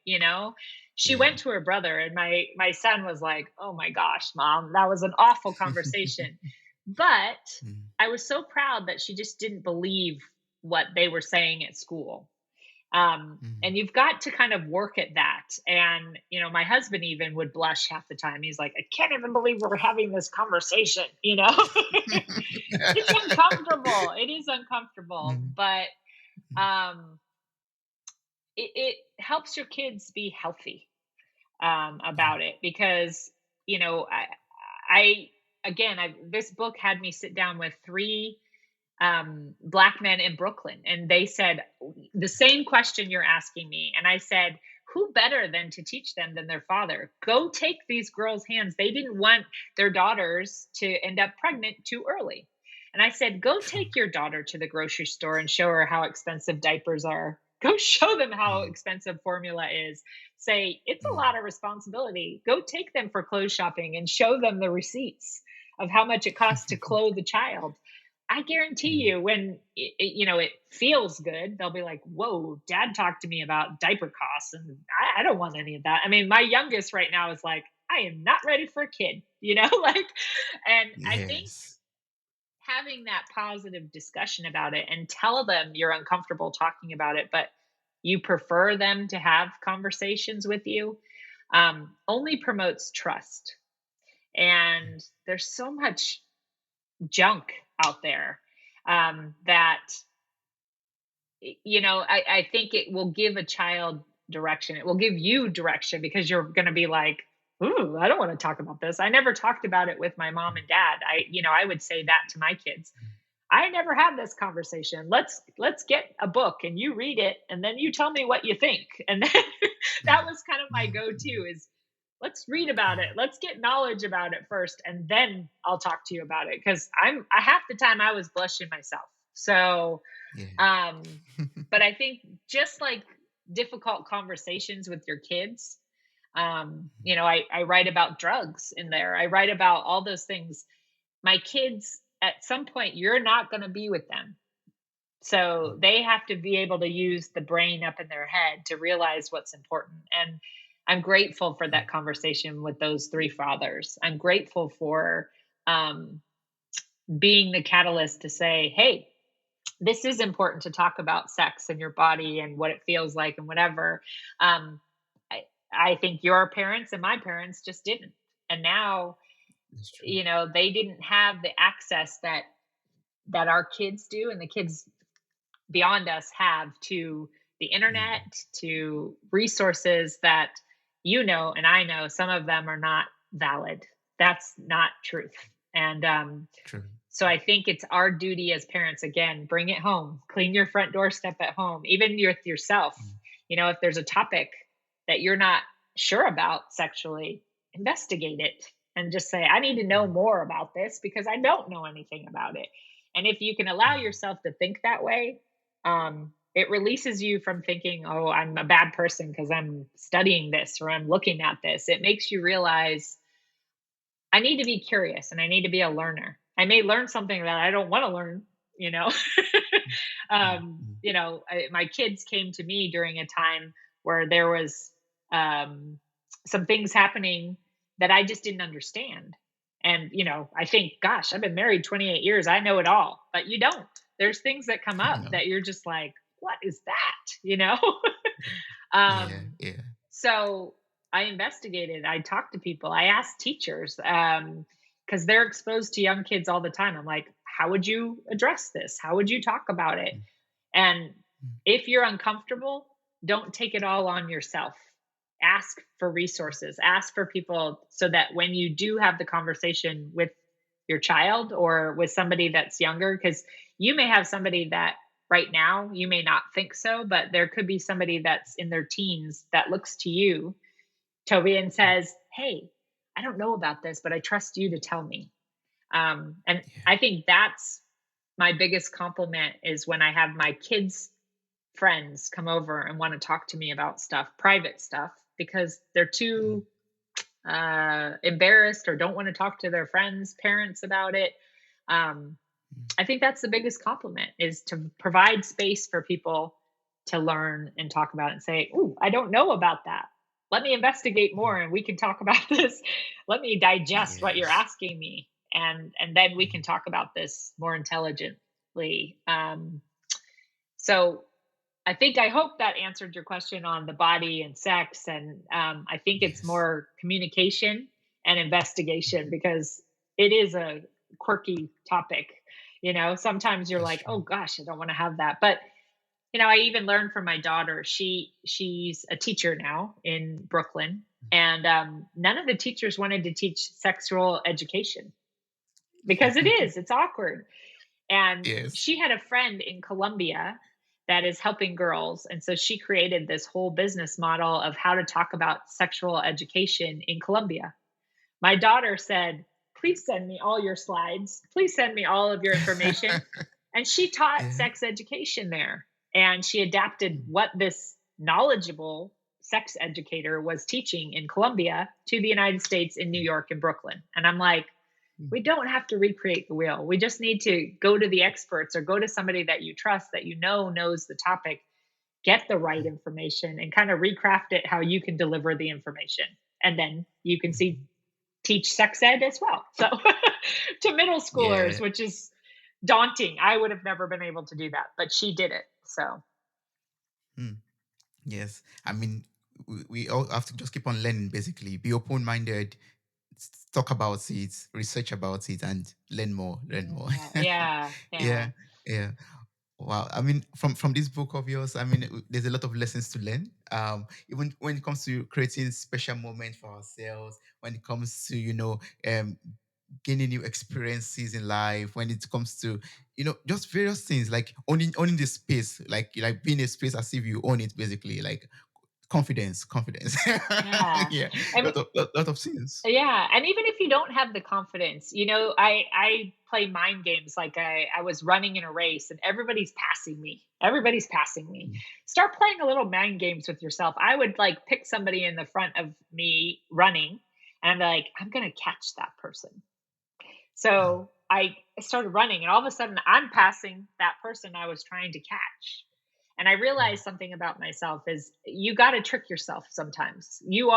Speaker 2: She
Speaker 1: yeah.
Speaker 2: went to her brother, and my son was like, "Oh my gosh, mom, that was an awful conversation." But
Speaker 1: Mm,
Speaker 2: I was so proud that she just didn't believe what they were saying at school. And
Speaker 1: mm,
Speaker 2: you've got to kind of work at that. And, my husband even would blush half the time. He's like, I can't even believe we're having this conversation, It's uncomfortable. It is uncomfortable,
Speaker 1: mm,
Speaker 2: but um, it helps your kids be healthy
Speaker 1: yeah.
Speaker 2: about it, because, I again, this book had me sit down with three black men in Brooklyn, and they said the same question you're asking me. And I said, who better than to teach them than their father? Go take these girls' hands. They didn't want their daughters to end up pregnant too early. And I said, go
Speaker 1: True.
Speaker 2: take your daughter to the grocery store and show her how expensive diapers are. Go show them how
Speaker 1: Mm,
Speaker 2: expensive formula is. Say, it's a
Speaker 1: mm,
Speaker 2: lot of responsibility. Go take them for clothes shopping and show them the receipts of how much it costs to clothe a child. I guarantee
Speaker 1: mm,
Speaker 2: you, when it feels good, they'll be like, "Whoa, Dad talked to me about diaper costs, and I don't want any of that." I mean, my youngest right now is like, "I am not ready for a kid," like, and I think
Speaker 1: yes.
Speaker 2: having that positive discussion about it, and tell them you're uncomfortable talking about it, but you prefer them to have conversations with you, only promotes trust. And there's so much junk out there, that I think it will give a child direction. It will give you direction, because you're going to be like, ooh, I don't want to talk about this. I never talked about it with my mom and dad. I would say that to my kids. I never had this conversation. Let's get a book and you read it and then you tell me what you think. And then that
Speaker 1: Mm,
Speaker 2: was kind of my
Speaker 1: mm,
Speaker 2: go-to, is let's read about it.
Speaker 1: yeah.
Speaker 2: Let's get knowledge about it first, and then I'll talk to you about it, cuz I half the time I was blushing myself. So,
Speaker 1: Yeah.
Speaker 2: um but I think, just like difficult conversations with your kids, I write about drugs in there. I write about all those things. My kids, at some point, you're not going to be with them. So they have to be able to use the brain up in their head to realize what's important. And I'm grateful for that conversation with those three fathers. I'm grateful for um, being the catalyst to say, hey, this is important to talk about sex and your body and what it feels like and whatever. Um, I think your parents and my parents just didn't. And now
Speaker 1: That's true.
Speaker 2: they didn't have the access that our kids do, and the kids beyond us have to the internet,
Speaker 1: Mm,
Speaker 2: to resources that and I know some of them are not valid. That's not truth. And
Speaker 1: true.
Speaker 2: so I think it's our duty as parents, again, bring it home, clean your front doorstep at home, even with yourself.
Speaker 1: Mm,
Speaker 2: If there's a topic that you're not sure about sexually, investigate it and just say, I need to know
Speaker 1: mm,
Speaker 2: more about this because I don't know anything about it. And if you can allow
Speaker 1: mm,
Speaker 2: yourself to think that way, it releases you from thinking, oh, I'm a bad person because I'm studying this or I'm looking at this. It makes you realize I need to be curious and I need to be a learner. I may learn something that I don't want to learn, you know.
Speaker 1: mm, mm.
Speaker 2: My kids came to me during a time where there was um, some things happening that I just didn't understand. And, I think, gosh, I've been married 28 years. I know it all, but you don't. There's things that come up
Speaker 1: No.
Speaker 2: that you're just like, what is that?
Speaker 1: Yeah,
Speaker 2: um,
Speaker 1: yeah.
Speaker 2: so I investigated. I talked to people. I asked teachers because they're exposed to young kids all the time. I'm like, how would you address this? How would you talk about it?
Speaker 1: Mm,
Speaker 2: And
Speaker 1: mm,
Speaker 2: if you're uncomfortable, don't take it all on yourself. Ask for resources, ask for people so that when you do have the conversation with your child or with somebody that's younger, because you may have somebody that right now you may not think so, but there could be somebody that's in their teens that looks to you, Toby, and
Speaker 1: mm.
Speaker 2: says, hey, I don't know about this, but I trust you to tell me. And
Speaker 1: Yeah.
Speaker 2: I think that's my biggest compliment is when I have my kids' friends come over and want to talk to me about stuff, private stuff, because they're
Speaker 1: Mm,
Speaker 2: too embarrassed or don't want to talk to their friends, parents about it. Um,
Speaker 1: mm,
Speaker 2: I think that's the biggest compliment is to provide space for people to learn and talk about it and say, "Ooh, I don't know about that. Let me investigate
Speaker 1: mm.
Speaker 2: more and we can talk about this. Let me digest what you're
Speaker 1: Yes.
Speaker 2: asking me and then we can
Speaker 1: Mm,
Speaker 2: talk about this more intelligently." So I hope that answered your question on the body and sex, and I think it's
Speaker 1: yes.
Speaker 2: more communication and investigation
Speaker 1: Mhm.
Speaker 2: because it is a quirky topic. Sometimes you're
Speaker 1: That's
Speaker 2: like,
Speaker 1: true.
Speaker 2: oh gosh, I don't want to have that, but I even learned from my daughter. She's a teacher now in Brooklyn, and none of the teachers wanted to teach sexual education because it's awkward. And
Speaker 1: Yes.
Speaker 2: she had a friend in Colombia that is helping girls. And so she created this whole business model of how to talk about sexual education in Colombia. My daughter said, please send me all your slides. Please send me all of your information. And she taught
Speaker 1: Yeah.
Speaker 2: sex education there. And she adapted
Speaker 1: Mm,
Speaker 2: what this knowledgeable sex educator was teaching in Colombia to the United States in New
Speaker 1: mm,
Speaker 2: York and Brooklyn. And I'm like,
Speaker 1: mm,
Speaker 2: we don't have to recreate the wheel. We just need to go to the experts or go to somebody that you trust that knows the topic, get the right
Speaker 1: mm,
Speaker 2: information and kind of recraft it how you can deliver the information. And then you can see
Speaker 1: mhm.
Speaker 2: teach sex ed as well. So to middle schoolers,
Speaker 1: Yeah.
Speaker 2: which is daunting. I would have never been able to do that, but she did it. So
Speaker 1: Mm, yes. I mean, we all have to just keep on learning, basically. Be open minded, talk about it, research about it, and learn more, learn more.
Speaker 2: yeah, yeah, yeah.
Speaker 1: Yeah. Yeah. Wow. I mean, from this book of yours, I mean, there's a lot of lessons to learn. Even when it comes to creating special moments for ourselves, when it comes to, gaining new experiences in life, when it comes to, just various things like owning the space, like being a space as if you own it, basically, like confidence.
Speaker 2: Yeah.
Speaker 1: Yeah.
Speaker 2: And
Speaker 1: Lot of things.
Speaker 2: yeah, and even if you don't have the confidence, I play mind games. Like I was running in a race and everybody's passing me. Everybody's passing me.
Speaker 1: Mm,
Speaker 2: Start playing a little mind games with yourself. I would like pick somebody in the front of me running and I'm like, I'm going to catch that person.
Speaker 1: mm,
Speaker 2: So I started running and all of a sudden I'm passing that person I was trying to catch. And I
Speaker 1: mm,
Speaker 2: realized something about myself is you got to trick yourself sometimes. You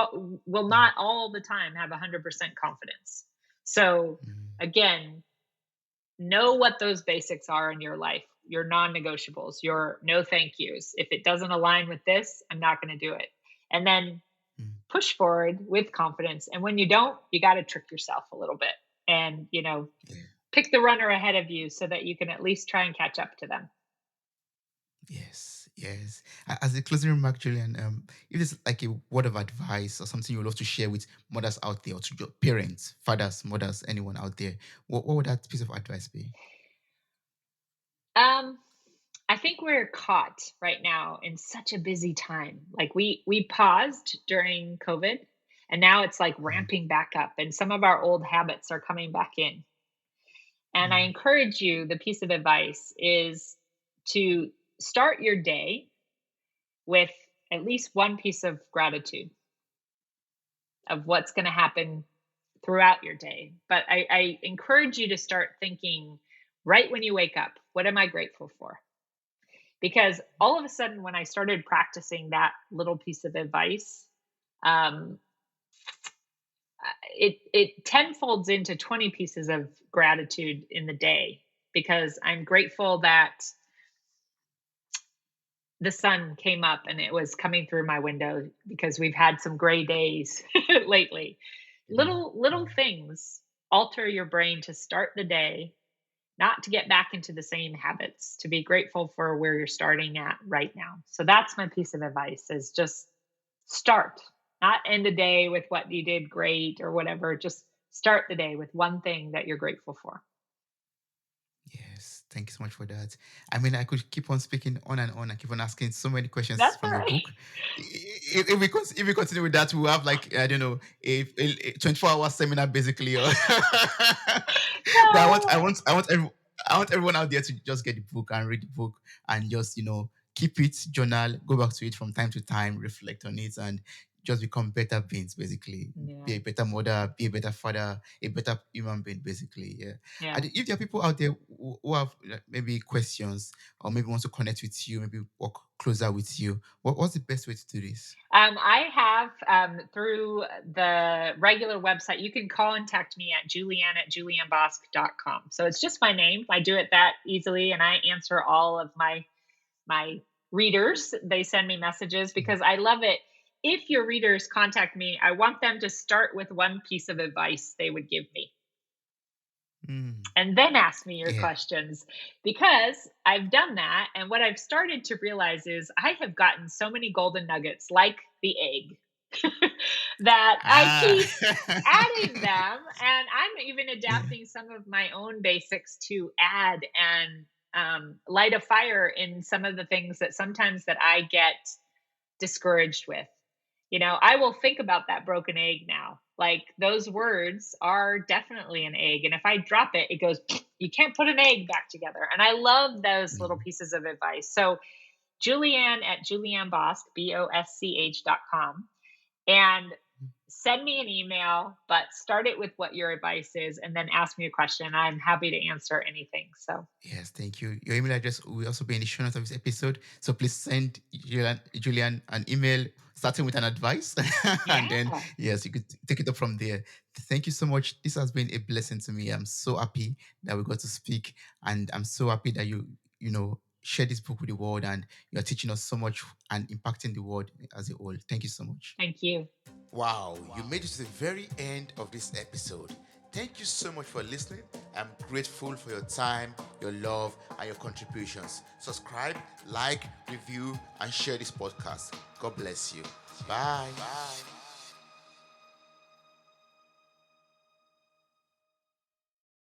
Speaker 2: will
Speaker 1: mm,
Speaker 2: not all the time have 100% confidence. So
Speaker 1: mm,
Speaker 2: again, know what those basics are in your life, your non-negotiables, your no thank yous. If it doesn't align with this, I'm not going to do it. And then
Speaker 1: mm.
Speaker 2: push forward with confidence. And when you don't, you got to trick yourself a little bit. and,
Speaker 1: Yeah.
Speaker 2: pick the runner ahead of you so that you can at least try and catch up to them.
Speaker 1: Yes, yes. As a closing remark, Julian, if there's like a word of advice or something you'd love to share with mothers out there, or to your parents, fathers, mothers, anyone out there, what would that piece of advice be?
Speaker 2: Um, I think we're caught right now in such a busy time. Like we paused during COVID, and now it's like
Speaker 1: Mm,
Speaker 2: ramping back up, and some of our old habits are coming back in. And I
Speaker 1: mm,
Speaker 2: encourage you, the piece of advice is to start your day with at least one piece of gratitude of what's going to happen throughout your day. But I encourage you to start thinking right when you wake up, what am I grateful for? Because all of a sudden, when I started practicing that little piece of advice, um, it tenfolds into 20 pieces of gratitude in the day, because I'm grateful that the sun came up and it was coming through my window, because we've had some gray days lately.
Speaker 1: mm,
Speaker 2: Little
Speaker 1: mm.
Speaker 2: things alter your brain to start the day, not to get back into the same habits, to be grateful for where you're starting at right now. So that's my piece of advice, is just start, not end the day with what you did great or whatever. Just start the day with one thing that you're grateful for.
Speaker 1: Yes, thank you so much for that. I mean, I could keep on speaking on and on and keep on asking so many questions
Speaker 2: That's all
Speaker 1: from your
Speaker 2: right.
Speaker 1: book. If we continue with that, we'll have like, I don't know, a 24-hour seminar basically. But
Speaker 2: No.
Speaker 1: I want everyone out there to just get the book and read the book, and just keep it, journal, go back to it from time to time, reflect on it, and just become better beings basically. Be
Speaker 2: Yeah.
Speaker 1: a better mother, be a better father, a better human being basically. Yeah.
Speaker 2: Yeah.
Speaker 1: And if there are people out there who have maybe questions, or maybe want to connect with you, maybe work closer with you, what's the best way to do this?
Speaker 2: I have, through the regular website, you can contact me at julianne@juliannebosch.com. So it's just my name. I do it that easily, and I answer all of my readers. They send me messages because I love it. If your readers contact me, I want them to start with one piece of advice they would give me,
Speaker 1: Mm,
Speaker 2: and then ask me your
Speaker 1: yeah.
Speaker 2: questions, because I've done that. And what I've started to realize is I have gotten so many golden nuggets, like the egg, that I
Speaker 1: Ah.
Speaker 2: keep adding them. And I'm even
Speaker 1: Yeah.
Speaker 2: adapting some of my own basics to add and light a fire in some of the things that sometimes that I get discouraged with. I will think about that broken egg now. Like, those words are definitely an egg. And if I drop it, it goes, you can't put an egg back together. And I love those little
Speaker 1: Mm.
Speaker 2: pieces of advice. So, Julianne at Julianne Bosch, BOSCH.com. And send me an email, but start it with what your advice is and then ask me a question. I'm happy to answer anything. So,
Speaker 1: Yes, thank you. Your email address will also be in the show notes of this episode. So please send Julian an email starting with an advice. And then,
Speaker 2: yeah.
Speaker 1: yes, you could take it up from there. Thank you so much. This has been a blessing to me. I'm so happy that we got to speak. And I'm so happy that share this book with the world, and you're teaching us so much and impacting the world as a whole. Thank you so much.
Speaker 2: Thank you.
Speaker 1: Wow, you made it to the very end of this episode. Thank you so much for listening. I'm grateful for your time, your love, and your contributions. Subscribe, like, review, and share this podcast. God bless you. Bye. Bye.